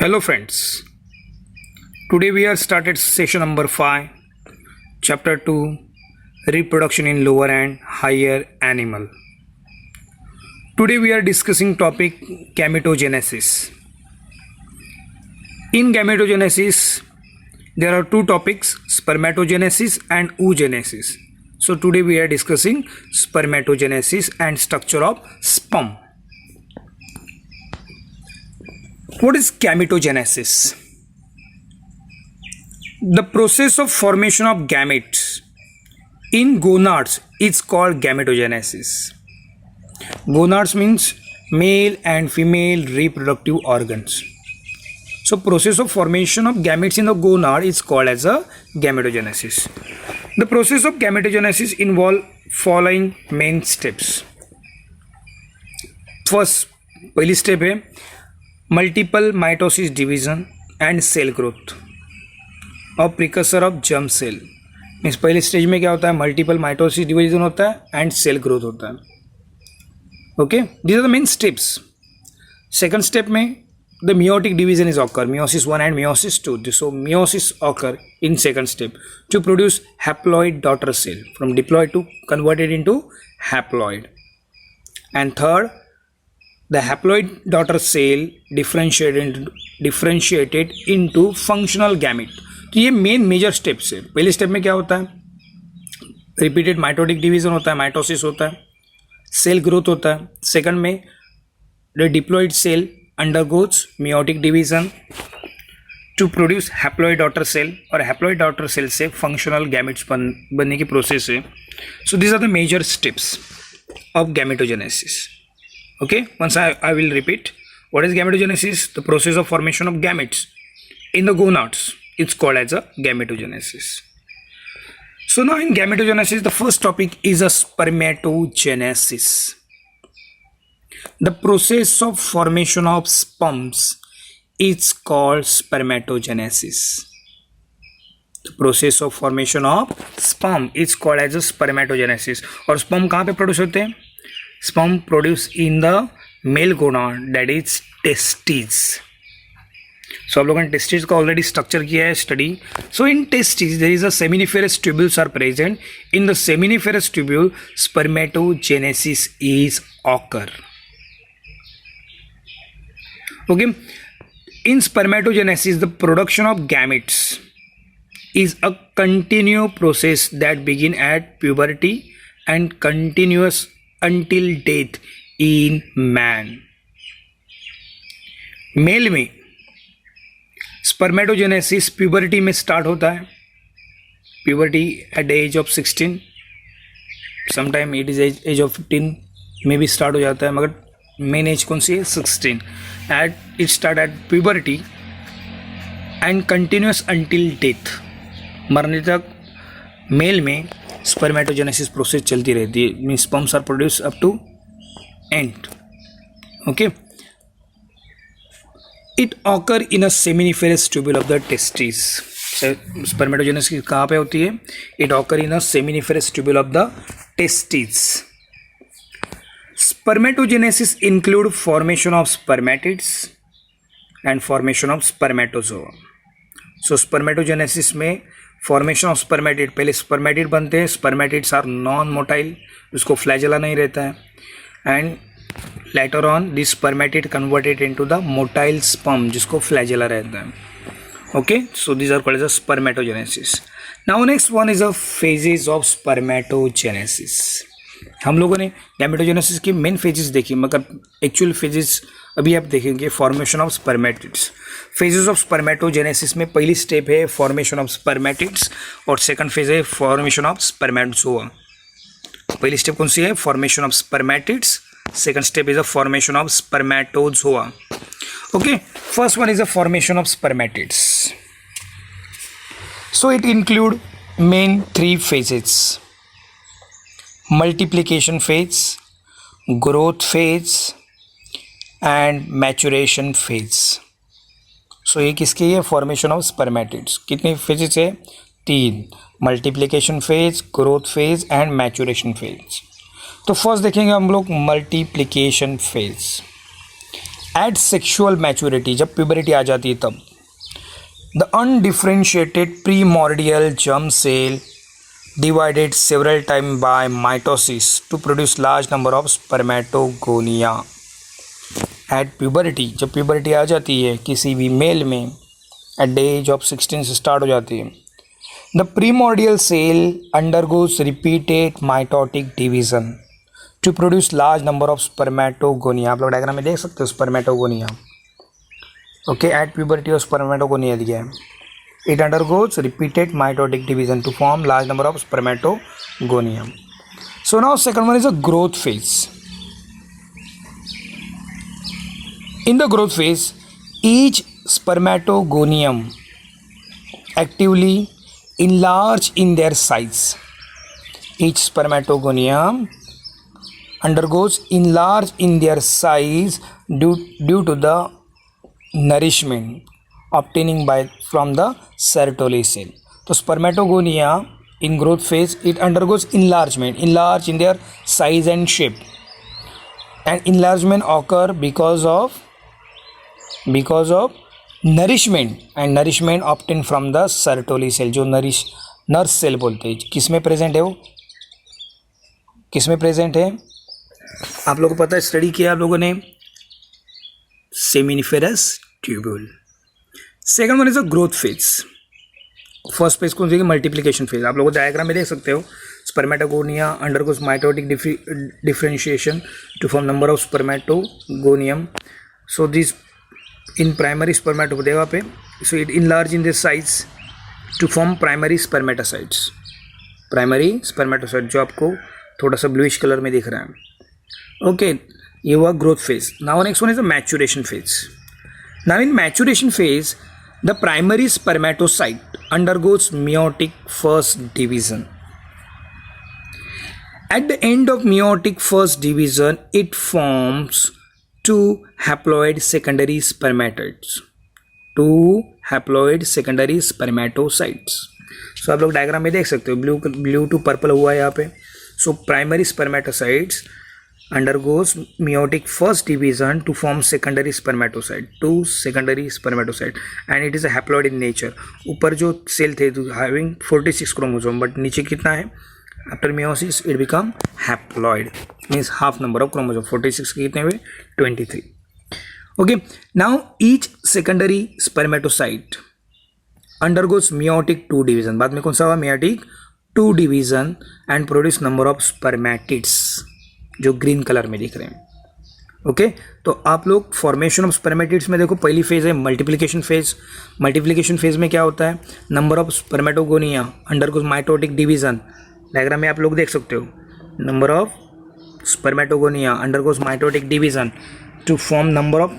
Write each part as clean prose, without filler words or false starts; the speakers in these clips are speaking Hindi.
Hello friends, today we are started session number 5, chapter 2, reproduction in lower and higher animal. Today we are discussing topic gametogenesis. In gametogenesis, there are two topics, spermatogenesis and oogenesis. So today we are discussing spermatogenesis and structure of sperm. What is gametogenesis? The process of formation of gametes in gonads is called gametogenesis. Gonads means male and female reproductive organs. So process of formation of gametes in the gonad is called as a gametogenesis. The process of gametogenesis involve following main steps. First, पहली step है multiple mitosis division and cell growth और precursor of germ cell means पहले स्टेज में क्या होता है, मल्टीपल माइटोसिस डिवीजन होता है एंड सेल ग्रोथ होता है. Okay, these are the main steps. Second step में the meiotic division is occur, meiosis 1 and meiosis 2. So meiosis occur in second step to produce haploid daughter cell from diploid to converted into haploid. And third, the haploid daughter cell differentiated into functional gamete. तो ये मेन मेजर स्टेप्स है. पहले स्टेप में क्या होता है, रिपीटेड माइटोटिक डिवीजन होता है, माइटोसिस होता है, सेल ग्रोथ होता है. सेकंड में the diploid cell undergoes meiotic division to produce haploid daughter cell और हैप्लॉइड डॉटर सेल से फंक्शनल गैमेट्स बनने की प्रोसेस है. So these are the major steps of gametogenesis. Okay, once I will repeat. What is gametogenesis? The process of formation of gametes in the gonads. It's called as a gametogenesis. So now in gametogenesis, the first topic is a spermatogenesis. The process of formation of sperms is called spermatogenesis. The process of formation of sperm is called as a spermatogenesis. और sperm कहाँ पे प्रोड्यूस होते हैं? Sperm produced in the male gonad, that is testes. So आप लोगों ने testes का already structure किया है study. So in testes there is a seminiferous tubules are present. In the seminiferous tubule spermatogenesis is occur. Okay. In spermatogenesis the production of gametes is a continuous process that begin at puberty and continuous until death in man. Male में स्पर्मेटोजेनेसिस प्यूबर्टी में स्टार्ट होता है. Puberty at the age of 16, sometime it is age of 15 में भी स्टार्ट हो जाता है, मगर मेन एज कौन सी है, 16. It start at puberty and continues until death. मरने तक मेल में स्पर्मेटोजेनेसिस प्रोसेस चलती रहती है. Means sperms are produce up to end. Okay, it occur in a seminiferous tubule of the testis. Spermatogenesis कहाँ पे होती है? It occur in a seminiferous tubule of the testis. Spermatogenesis include formation of spermatids and formation of spermatozoa. So spermatogenesis में फॉर्मेशन ऑफ स्पर्मेटिड, पहले स्पर्मेटिड बनते हैं. स्पर्मेटिड्स आर नॉन मोटाइल, उसको फ्लैजेला नहीं रहता है. And later on this spermatid converted into the motile sperm जिसको फ्लैजेला रहता है. Okay, so these are called as a spermatogenesis. Now next one is a phases of spermatogenesis. हम लोगों ने गैमेटोजेनेसिस की मेन फेजेस देखी, मगर एक्चुअल फेजेस अभी आप देखेंगे. Formation of spermatids. Phases of spermatogenesis में पहली स्टेप है फॉर्मेशन ऑफ स्पर्मेटिड्स और सेकंड फेज है फॉर्मेशन ऑफ स्पर्मेटोजोआ. पहली स्टेप कौन सी है? Formation of spermatids. Second step is a formation of spermatozoa. Okay, first one is a formation of spermatids. So it include main 3 phases: multiplication phase, growth phase and maturation phase. So ये किसकी है? Formation of spermatids. कितने फेजेस है? 3. Multiplication phase, growth phase and maturation phase. तो फर्स्ट देखेंगे हम लोग multiplication phase. At sexual maturity, जब प्यूबरिटी आ जाती है तब, the undifferentiated primordial germ cell divided several times by mitosis to produce large number of spermatogonia at puberty। जब प्यूबरिटी आ जाती है किसी भी मेल में एट द एज ऑफ 16 से स्टार्ट हो जाती है, the primordial cell undergoes repeated mitotic division to produce large number of spermatogonia. आप लोग डायग्राम में देख सकते हो spermatogonia. Okay, at puberty of spermatogonia दिया है। It undergoes repeated mitotic division to form large number of spermatogonia. So now second one is a growth phase. In the growth phase, each spermatogonium actively enlarge in their size. Each spermatogonium undergoes enlarge in their size due to the nourishment obtaining by from the Sertoli cell. तो spermatogonia in growth phase it undergoes enlarge in their size and shape, and enlargement occur because of nourishment obtained from the Sertoli cell, जो नर्स सेल बोलते हैं। किस में प्रेजेंट है वो, किस में प्रेजेंट है आप लोगों को पता है, स्टडी किया आप लोगों ने, seminiferous tubule. Second one is a growth phase. First phase कौन सी है, मल्टीप्लिकेशन फेज। आप लोग डायग्राम में देख सकते हो, spermatogonia undergoes mitotic differentiation to form number of spermatogonium. So this in primary स्पर्मेटो देगा पे, so it enlarge in this size to form primary spermatocytes. Primary spermatocyte जो आपको थोड़ा सा ब्लूइश कलर में दिख रहा है। ओके, ये हुआ growth phase. Now next one is a maturation phase. Now in maturation phase, the primary spermatocyte undergoes meiotic first division. At the end of meiotic first division, it forms two haploid secondary spermatocytes. So आप लोग डायग्राम में देख सकते हो, ब्लू टू पर्पल हुआ है यहाँ पे। So primary spermatocytes undergoes meiotic first division to form secondary spermatocyte, two secondary spermatocyte, and it is a haploid in nature. ऊपर जो सेल थे having 46 chromosome, but नीचे कितना है, after meiosis it become haploid, means half number of chromosome। 46 के कितने हुए, 23। okay, now each secondary spermatocyte undergoes meiotic 2 division। बाद में कौन सा हुआ, meiotic 2 division and produce number of spermatids जो ग्रीन कलर में दिख रहे हैं। ओके, तो आप लोग फॉर्मेशन ऑफ स्पर्मेटिड्स में देखो, पहली फेज है मल्टीप्लिकेशन फेज। मल्टीप्लिकेशन फेज में क्या होता है, number of spermatogonia undergoes mitotic division. Diagram में आप लोग देख सकते हो, number of spermatogonia undergoes mitotic division to form number of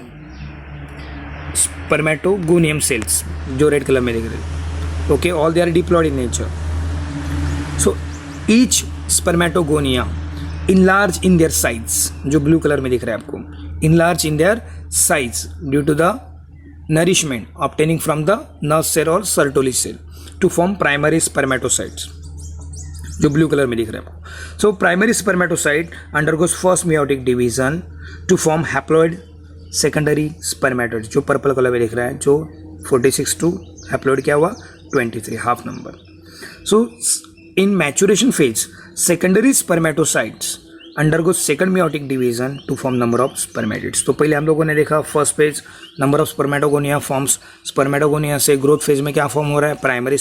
spermatogonium cells, जो रेड कलर में दिख रहे हैं। Okay, all they are diploid in nature. So each spermatogonia enlarge in their size, जो ब्लू कलर में दिख रहा है आपको, enlarge in their size due to the nourishment obtaining from the nerve cell or Sertoli cell to form primary spermatocytes, जो ब्लू कलर में दिख रहा है आपको। So primary spermatocyte undergoes first meiotic division to form haploid secondary spermatocytes, जो पर्पल कलर में दिख रहा है, जो 46 to haploid क्या हुआ, 23, half number. So in maturation phase, secondary spermatocytes undergo second meiotic division to form number of spermatids। तो पहले हम लोगों ने देखा first phase, number of spermatogonia forms. Spermatogonia से ग्रोथ फेज में क्या फॉर्म हो रहा है, प्राइमरी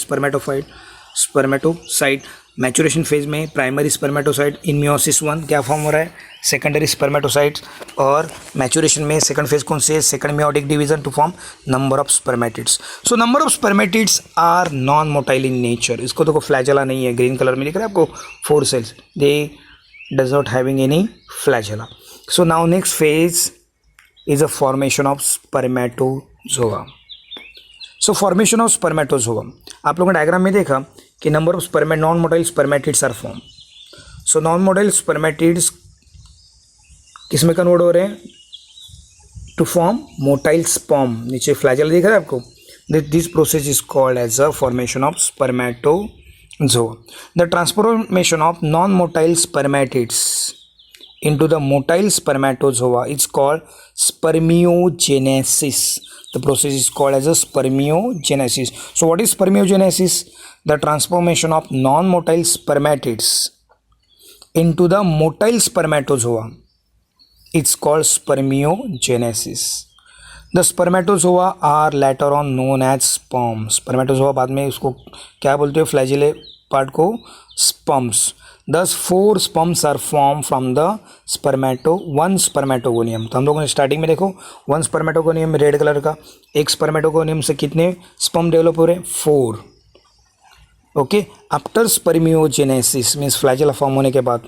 स्पर्मेटोसाइट। मैचुरेशन फेज में प्राइमरी स्पर्मेटोसाइट, इन मियोसिस 1 क्या फॉर्म हो रहा है, सेकेंडरी स्पर्मेटोसाइट। और मैचुरेशन में सेकंड फेज कौन से, second meiotic division to form number of spermatids. So number of spermatids are non motile in nature. इसको देखो फ्लैजेला नहीं है, ग्रीन कलर में दिख रहा है आपको, 4 cells, they does not having any flagella. So now next phase is a formation of spermatozoa. So formation of spermatozoa, आप लोगों ने डायग्राम में देखा कि number of non motile spermatids are form. So non motile spermatids किस में कन्वर्ट हो रहे हैं, टू फॉर्म मोटाइल स्पर्म। नीचे फ्लैजेला दिख रहा है आपको, this process is called as a formation of spermatozoa. The transformation of non motile spermatids into the motile spermatozoa. It's called spermiogenesis. The process is called as a spermiogenesis. So what is spermiogenesis? The transformation of non-motile spermatids into the motile spermatozoa. It's called spermiogenesis. The spermatozoa are later on known as sperm. Spermatozoa बाद में उसको क्या बोलते हो? फ्लैजिले पार्ट को sperms. Thus 4 sperms are formed from the one spermatogonium. तो हम लोगों ने स्टार्टिंग में देखो 1 spermatogonium रेड कलर का, एक spermatogonium से कितने sperm डेवलप हो रहे हैं? 4. Okay, after spermiogenesis means flagella form होने के बाद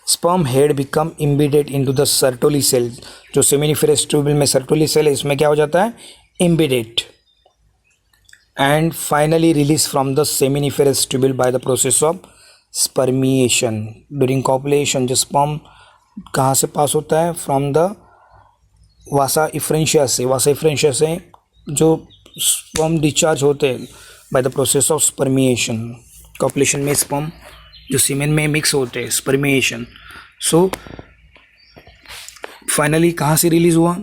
sperm head become embedded into the Sertoli cell. जो सेमिनिफेरस ट्यूबल में सर्टोली सेल है इसमें क्या हो जाता है? Embedded. And finally release from the seminiferous tubule by the process of spermiation. During copulation जो स्पर्म कहाँ से पास होता है? फ्रॉम द वासा इफ्रेंशिया से. वासा इफ्रेंशिया से जो स्पर्म डिस्चार्ज होते हैं bye the process of spermiation. Copulation में स्पर्म जो सीमेन में मिक्स होते हैं, स्पर्मिएशन. सो फाइनली कहाँ से रिलीज हुआ?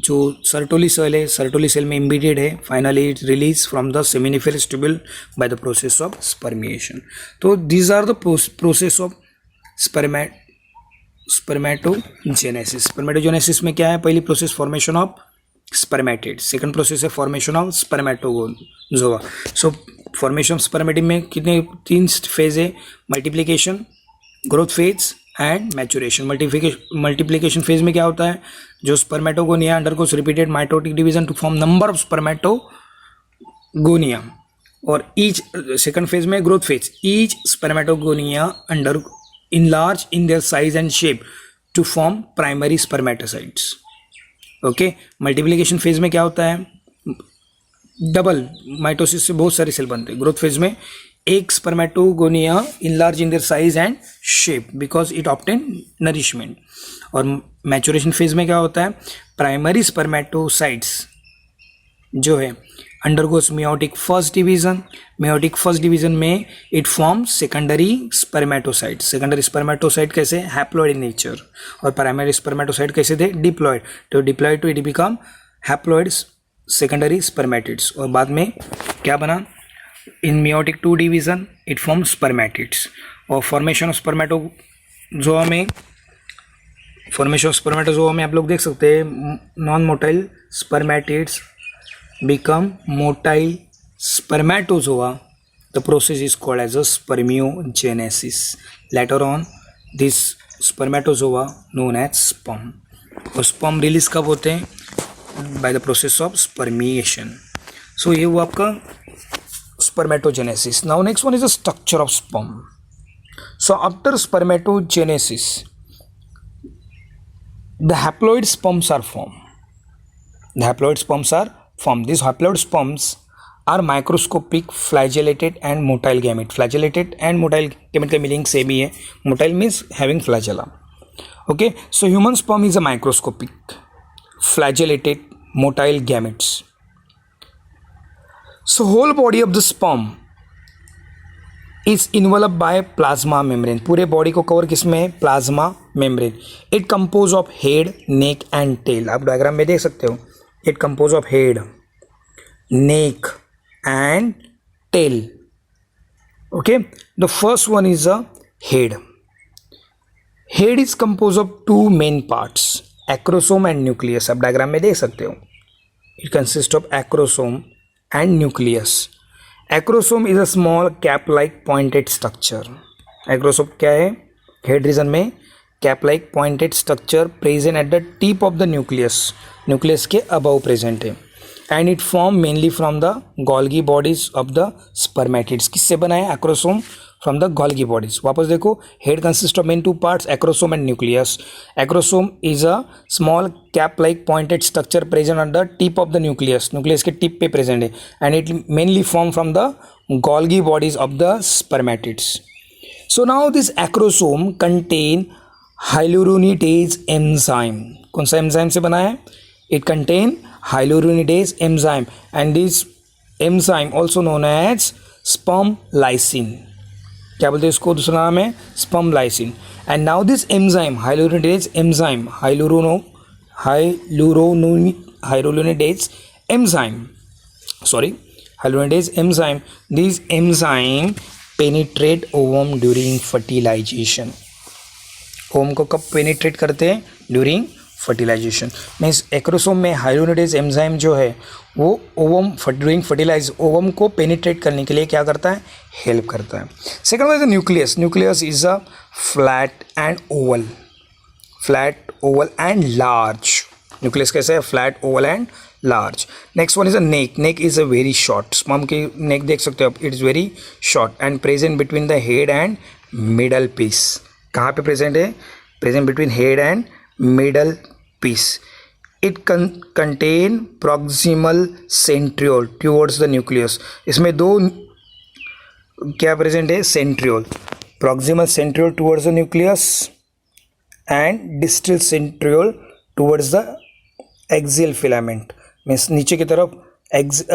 जो सर्टोली सेल है, सर्टोली सेल में इम्बेडेड है. Finally it release from the seminiferous tubule by the process of spermiation. तो these are the process of spermatogenesis. Spermatogenesis में क्या है? पहली process formation of spermatid. Second process है formation of spermatozoa. So formation of spermatid में कितने 3 फेज है? Multiplication, growth phase and maturation. Multiplication phase में क्या होता है? जो spermatogonia undergoes repeated mitotic division to form number of spermatogonia. और ईच सेकंड फेज में growth phase, each spermatogonia under enlarge in their size and shape to form primary spermatocytes. Okay, multiplication phase में क्या होता है? डबल माइटोसिस से बहुत सारे सेल बनते हैं. ग्रोथ फेज में एक spermatogonia enlarge in their size and shape because it obtain nourishment. और मैचुरेशन फेज में क्या होता है? प्राइमरी स्पर्मेटोसाइट्स जो है undergoes meiotic first division. Meiotic first division में it form secondary spermatocyte. Secondary spermatocyte कैसे? Haploid in nature. और प्राइमरी स्पर्मेटोसाइट कैसे थे? डिप्लॉइड. तो diploid to it become haploid secondary spermatids. और बाद में क्या बना? In meiotic 2 division it form spermatids. और फॉर्मेशन ऑफ स्पर्मेटोजोआ में आप लोग देख सकते हैं non motile spermatids become motile spermatozoa. The process is called as a spermiogenesis. Later on this spermatozoa known as sperm. और sperm release कब होते हैं? by the process of spermiation. So ये हुआ आपका spermatogenesis. Now next one is the structure of sperm. So after spermatogenesis the haploid sperms are formed. The haploid sperms are formed. These haploid sperms are microscopic flagellated and motile gamete. Flagellated and motile gamete का meaning same ही है. Motile means having flagella. Okay, so human sperm is a microscopic flagellated motile gametes. So whole body of the sperm is enveloped by plasma membrane. पूरे बॉडी को कवर किसमें है? Plasma membrane. It compose of head, neck and tail. आप डायग्राम में देख सकते हो. It composed of head, neck and tail. Okay, the first one is a head. Head is composed of 2 main parts, acrosome and nucleus. आप डायग्राम में देख सकते हो. It consists of acrosome and nucleus. Acrosome is a small cap-like pointed structure. Acrosome क्या है? Head region में cap-like pointed structure present at the tip of the nucleus. Nucleus के above present है. And it formed mainly from the Golgi bodies of the spermatids. किससे बना है? Acrosome from the Golgi bodies. वापस देखो, head consists of main 2 parts, acrosome and nucleus. Acrosome is a small cap-like pointed structure present at the tip of the nucleus. Nucleus के tip पे present है. And it mainly formed from the Golgi bodies of the spermatids. So now this acrosome contain hyaluronidase enzyme. कौन सा एंजाइम से बना है? It contain hyaluronidase enzyme and this enzyme also known as sperm lysine. क्या बोलते हैं इसको, दूसरा नाम है sperm lysine. And now this enzyme hyaluronidase enzyme hyaluronidase enzyme, these enzyme penetrate ovum during fertilization. ओम को कब पेनिट्रेट करते हैं, ड्यूरिंग फर्टिलाइजेशन. मीन्स एक्रोसोम में हाइलोनिडेज एंजाइम जो है वो ओवम ड्यूरिंग फर्टिलाइज ओवम को पेनिट्रेट करने के लिए क्या करता है, हेल्प करता है. Second one is nucleus. Nucleus is a flat oval and large. Nucleus कैसे है, flat oval and large. Next one is a neck. Neck is a very short. Sperm की नेक देख सकते हो आप, it is very short and present between the head and middle piece. कहाँ पे प्रेजेंट है, present between head and middle piece. It contain proximal centriole towards the nucleus. इसमें दो क्या प्रेजेंट है, centriole, proximal centriole towards the nucleus and distal centriole towards the axial filament. Means नीचे की तरफ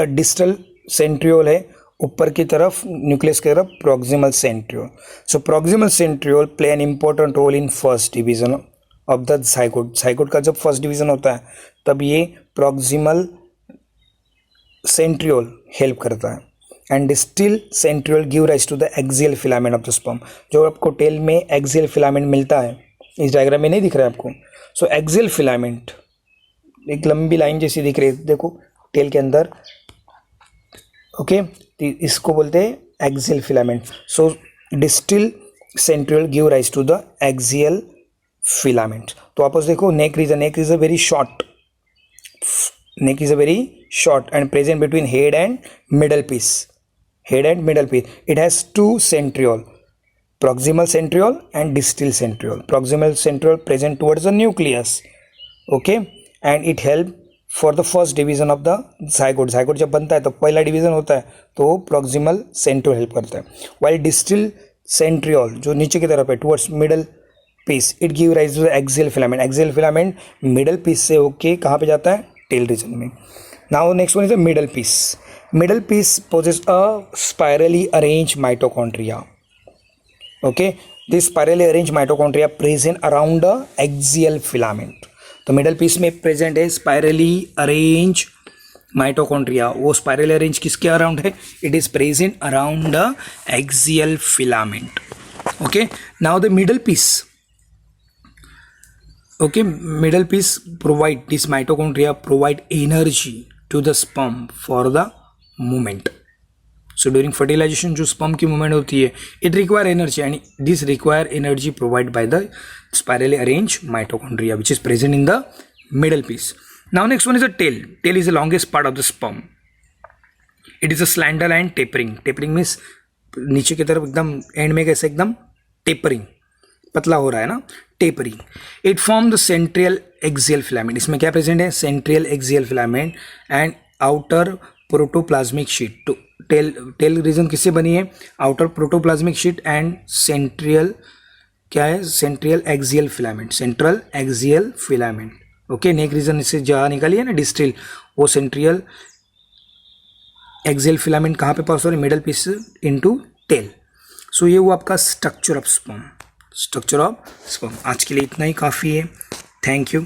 डिस्टल सेंट्रियोल है, ऊपर की तरफ न्यूक्लियस की तरफ proximal centriole. So proximal centriole play an important role in first division of the zygote. Zygote का जब फर्स्ट डिवीजन होता है तब ये प्रॉक्सिमल सेंट्रियोल हेल्प करता है. And distal centriole give rise to the axial filament of the sperm. जो आपको टेल में एक्सियल फिलामेंट मिलता है, इस डायग्राम में नहीं दिख रहा है आपको. सो एक्सियल फिलामेंट एक लंबी लाइन जैसी दिख रही है, देखो टेल के अंदर. ओके, इसको बोलते हैं axial filament. So distal centriole give rise to the axial filament. तो वापस देखो, neck is a very short. Neck is a very short and present between head and middle piece. It has two centriole, proximal centriole and distal centriole. Proximal centriole present towards the nucleus. Okay, and it help for the first division of the zygote. Zygote जब बनता है तो पहला डिवीजन होता है तो प्रॉक्सिमल सेंट्रियोल हेल्प करता है. वाइल डिस्टल सेंट्रियोल जो नीचे की तरफ है towards middle piece, it give rise to the axial filament. Axial filament middle piece से होके कहाँ पे जाता है, टेल रीजन में. Now next one is the middle piece. Middle piece possess a spirally arrange mitochondria. Okay, this spirally arrange mitochondria present around the axial filament. तो मिडल पीस में प्रेजेंट है स्पाइरली अरेंज माइटोकॉन्ड्रिया. वो स्पाइरली अरेंज किसके अराउंड है, it is present around the axial filament. Okay, now the middle piece. Okay, middle piece provide, this mitochondria provide energy to the sperm for the movement. So during fertilization जो स्पर्म की मूवमेंट होती है, it require energy and this require energy provide by the spirally arranged mitochondria which is present in the middle piece. Now next one is a tail. Tail is the longest part of the sperm. It is a slender and tapering. Tapering means नीचे की तरफ एकदम एंड में कैसे एकदम टेपरिंग, पतला हो रहा है ना, tapering. It form the centriole axial filament. इसमें क्या प्रेजेंट है, centriole axial filament and outer protoplasmic sheet. तो टेल रीजन किससे बनी है, outer protoplasmic sheet and centriole क्या है, centriole axial filament. Central axial filament. Okay, neck region इससे जहाँ निकाली है ना डिस्टिल, वो सेंट्रियल एक्सियल फिलामेंट कहाँ पे पास हो रहा है, मिडल पीस इनटू टेल. सो ये वो आपका स्ट्रक्चर ऑफ स्पर्म. आज के लिए इतना ही काफ़ी है. Thank you.